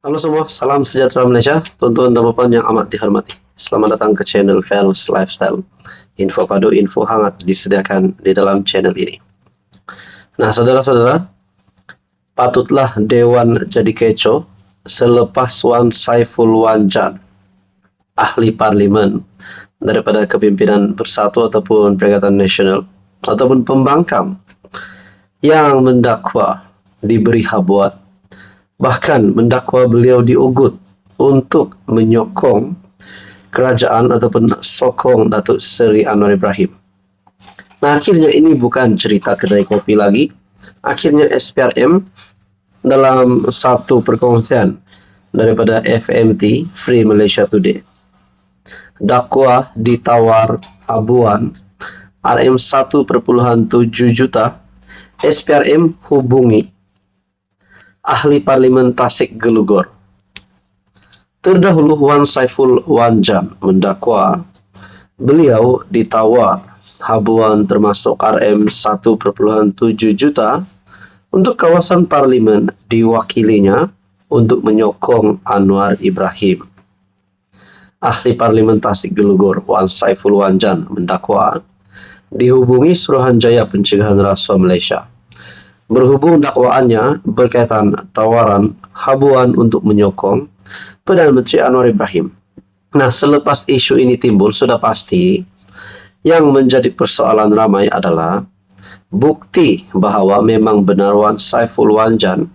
Halo semua, salam sejahtera Malaysia, tuan-tuan dan puan yang amat dihormati. Selamat datang ke channel Fels Lifestyle. Info padu, info hangat disediakan di dalam channel ini. Nah, saudara-saudara, patutlah Dewan jadi kecoh selepas Wan Saiful Wanjan, ahli parlimen daripada kepimpinan Bersatu ataupun Perikatan Nasional ataupun pembangkang yang mendakwa diberi habuan, bahkan mendakwa beliau diugut untuk menyokong kerajaan ataupun sokong Datuk Seri Anwar Ibrahim. Nah, akhirnya ini bukan cerita kedai kopi lagi. Akhirnya SPRM dalam satu perkongsian daripada FMT Free Malaysia Today, dakwa ditawar habuan RM 1.7 juta, SPRM hubungi ahli parlimen Tasik Gelugor. Terdahulu Wan Saiful Wanjan mendakwa beliau ditawar habuan termasuk RM 1.7 juta untuk kawasan parlimen diwakilinya untuk menyokong Anwar Ibrahim. Ahli parlimen Tasik Gelugor Wan Saiful Wanjan mendakwa dihubungi Suruhanjaya Pencegahan Rasuah Malaysia. Berhubung dakwaannya berkaitan tawaran habuan untuk menyokong Perdana Menteri Anwar Ibrahim. Nah, selepas isu ini timbul, sudah pasti yang menjadi persoalan ramai adalah bukti bahawa memang benar Wan Saiful Wanjan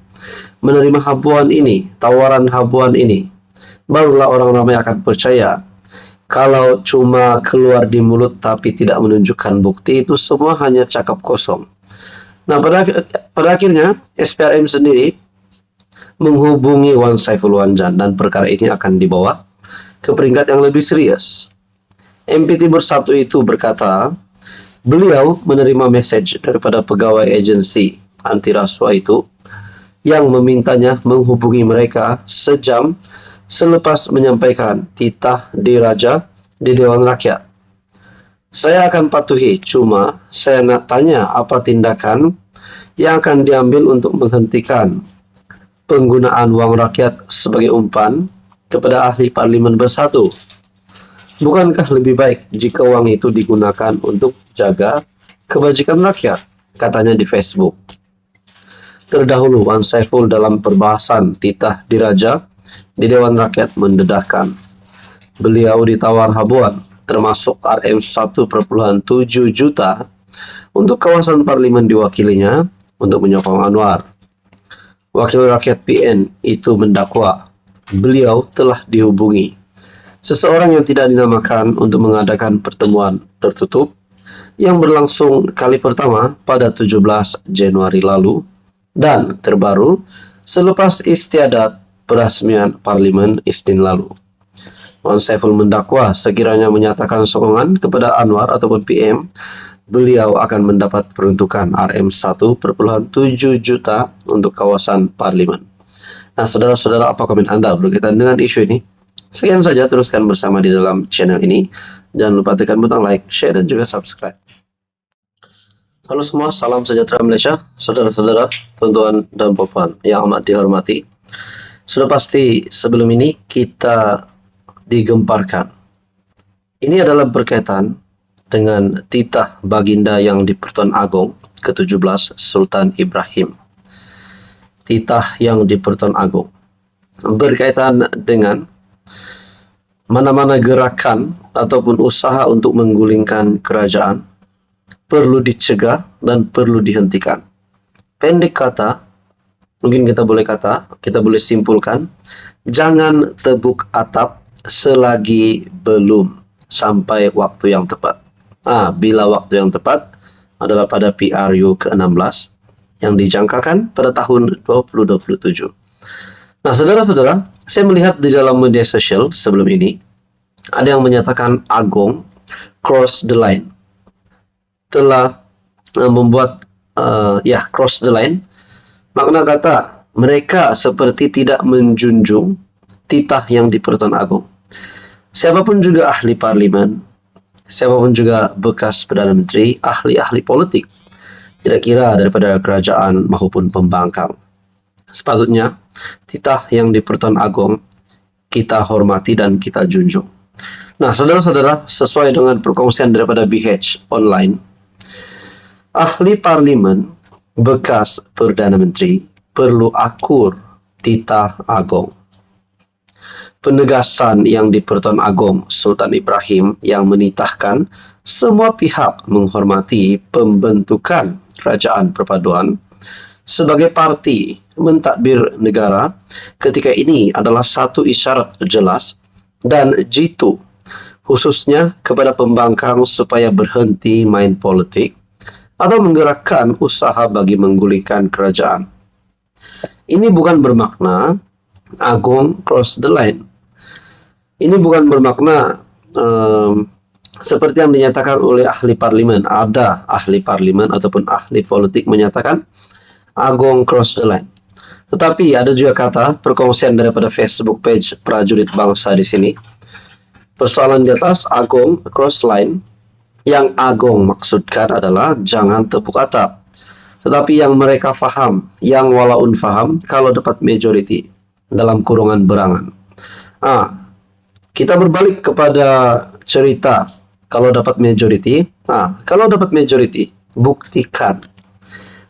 menerima habuan ini, tawaran habuan ini. Barulah orang ramai akan percaya. Kalau cuma keluar di mulut tapi tidak menunjukkan bukti, itu semua hanya cakap kosong. Nah, pada akhirnya SPRM sendiri menghubungi Wan Saiful Wanjan dan perkara ini akan dibawa ke peringkat yang lebih serius. MPT Bersatu itu berkata beliau menerima message daripada pegawai agensi anti rasuah itu yang memintanya menghubungi mereka sejam selepas menyampaikan titah diraja di Dewan Rakyat. Saya akan patuhi, cuma saya nak tanya apa tindakan yang akan diambil untuk menghentikan penggunaan wang rakyat sebagai umpan kepada ahli parlimen Bersatu. Bukankah lebih baik jika wang itu digunakan untuk jaga kebajikan rakyat, katanya di Facebook. Terdahulu Wan Saiful dalam perbahasan titah diraja di Dewan Rakyat mendedahkan beliau ditawar habuan termasuk RM 1.7 juta untuk kawasan parlimen diwakilinya untuk menyokong Anwar. Wakil rakyat PN itu mendakwa beliau telah dihubungi seseorang yang tidak dinamakan untuk mengadakan pertemuan tertutup yang berlangsung kali pertama pada 17 Januari lalu dan terbaru selepas istiadat perasmian parlimen Isnin lalu. Wan Saiful mendakwa sekiranya menyatakan sokongan kepada Anwar ataupun PM, beliau akan mendapat peruntukan RM 1.7 juta untuk kawasan parlimen. Nah, saudara-saudara, apa komen Anda berkaitan dengan isu ini? Sekian saja, teruskan bersama di dalam channel ini. Jangan lupa tekan butang like, share, dan juga subscribe. Halo semua, salam sejahtera Malaysia, saudara-saudara, tuan-tuan dan puan yang amat dihormati. Sudah pasti sebelum ini kita digemparkan. Ini adalah berkaitan dengan titah baginda yang di Pertuan Agong ke-17 Sultan Ibrahim. Titah yang di Pertuan Agong berkaitan dengan mana-mana gerakan ataupun usaha untuk menggulingkan kerajaan perlu dicegah dan perlu dihentikan. Pendek kata, mungkin kita boleh simpulkan, jangan tebuk atap selagi belum sampai waktu yang tepat. Bila waktu yang tepat adalah pada PRU ke-16 yang dijangkakan pada tahun 2027. Nah, saudara-saudara, saya melihat di dalam media sosial sebelum ini ada yang menyatakan Agong cross the line. Telah membuat cross the line. Makna kata mereka seperti tidak menjunjung titah yang di Pertuan Agong. Siapapun juga ahli parlimen, siapapun juga bekas Perdana Menteri, ahli-ahli politik, tidak kira daripada kerajaan maupun pembangkang, Sepatutnya titah yang di Pertuan Agong kita hormati dan kita junjung. Nah, saudara-saudara, sesuai dengan perkongsian daripada BH online, ahli parlimen bekas Perdana Menteri perlu akur titah agong. Penegasan yang di Pertuan Agong Sultan Ibrahim yang menitahkan semua pihak menghormati pembentukan Kerajaan Perpaduan sebagai parti mentadbir negara ketika ini adalah satu isyarat jelas dan jitu khususnya kepada pembangkang supaya berhenti main politik atau menggerakkan usaha bagi menggulingkan kerajaan. Ini bukan bermakna Agong cross the line. Ini bukan bermakna seperti yang dinyatakan oleh ahli parlimen. Ada ahli parlimen ataupun ahli politik menyatakan Agong cross the line. Tetapi ada juga kata perkongsian daripada Facebook page Prajurit Bangsa di sini. Persoalan di atas Agong cross line, yang Agong maksudkan adalah jangan tepuk atap. Tetapi yang mereka faham, yang walaun faham kalau dapat majority dalam kurungan berangan. Kita berbalik kepada cerita kalau dapat majority. Kalau dapat majority, buktikan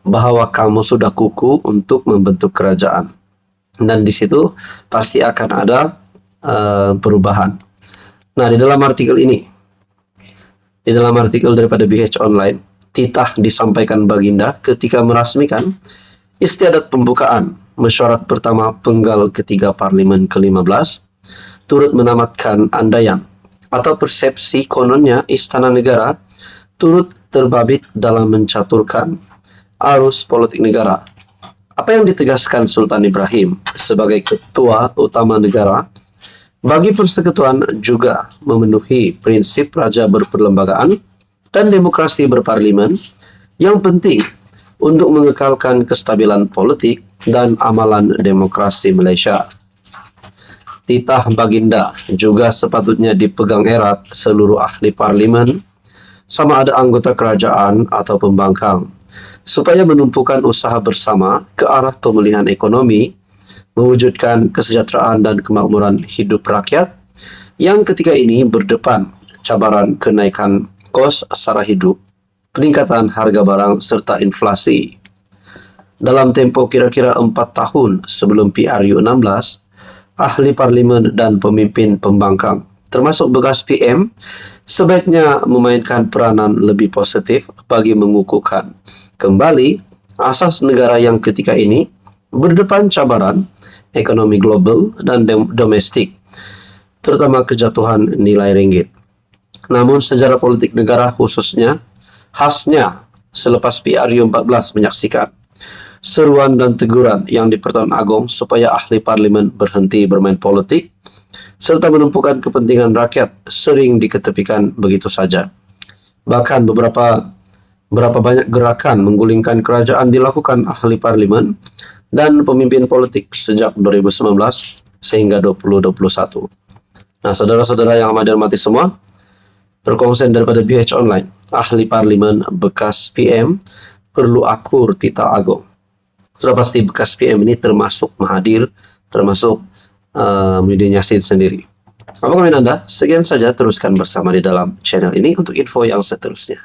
bahwa kamu sudah kuku untuk membentuk kerajaan. Dan di situ pasti akan ada perubahan. Nah, di dalam artikel ini, di dalam artikel daripada BH Online, titah disampaikan Baginda ketika merasmikan istiadat pembukaan mesyuarat pertama penggal ketiga Parlimen ke-15, turut menamatkan andaian atau persepsi kononnya Istana Negara turut terbabit dalam mencaturkan arus politik negara. Apa yang ditegaskan Sultan Ibrahim sebagai ketua utama negara bagi persekutuan juga memenuhi prinsip raja berperlembagaan dan demokrasi berparlimen yang penting untuk mengekalkan kestabilan politik dan amalan demokrasi Malaysia. Titah Baginda juga sepatutnya dipegang erat seluruh ahli parlimen, sama ada anggota kerajaan atau pembangkang, supaya menumpukan usaha bersama ke arah pemulihan ekonomi, mewujudkan kesejahteraan dan kemakmuran hidup rakyat yang ketika ini berdepan cabaran kenaikan kos sara hidup, peningkatan harga barang serta inflasi. Dalam tempoh kira-kira 4 tahun sebelum PRU 16, ahli parlimen dan pemimpin pembangkang, termasuk bekas PM, sebaiknya memainkan peranan lebih positif bagi mengukuhkan kembali asas negara yang ketika ini berdepan cabaran ekonomi global dan domestik, terutama kejatuhan nilai ringgit. Namun sejarah politik negara khususnya khasnya selepas PRU 14 menyaksikan seruan dan teguran yang di Pertuan Agong supaya ahli parlimen berhenti bermain politik serta menumpukan kepentingan rakyat sering diketepikan begitu saja. Bahkan berapa banyak gerakan menggulingkan kerajaan dilakukan ahli parlimen dan pemimpin politik sejak 2019 sehingga 2021. Nah, saudara-saudara yang amat dihormati semua, perkongsian daripada BH Online, ahli parlimen bekas PM perlu akur titah agong. Sudah pasti bekas PM ini termasuk Mahathir, termasuk Muhyiddin Yassin sendiri. Apa komentar Anda? Sekian saja, teruskan bersama di dalam channel ini untuk info yang seterusnya.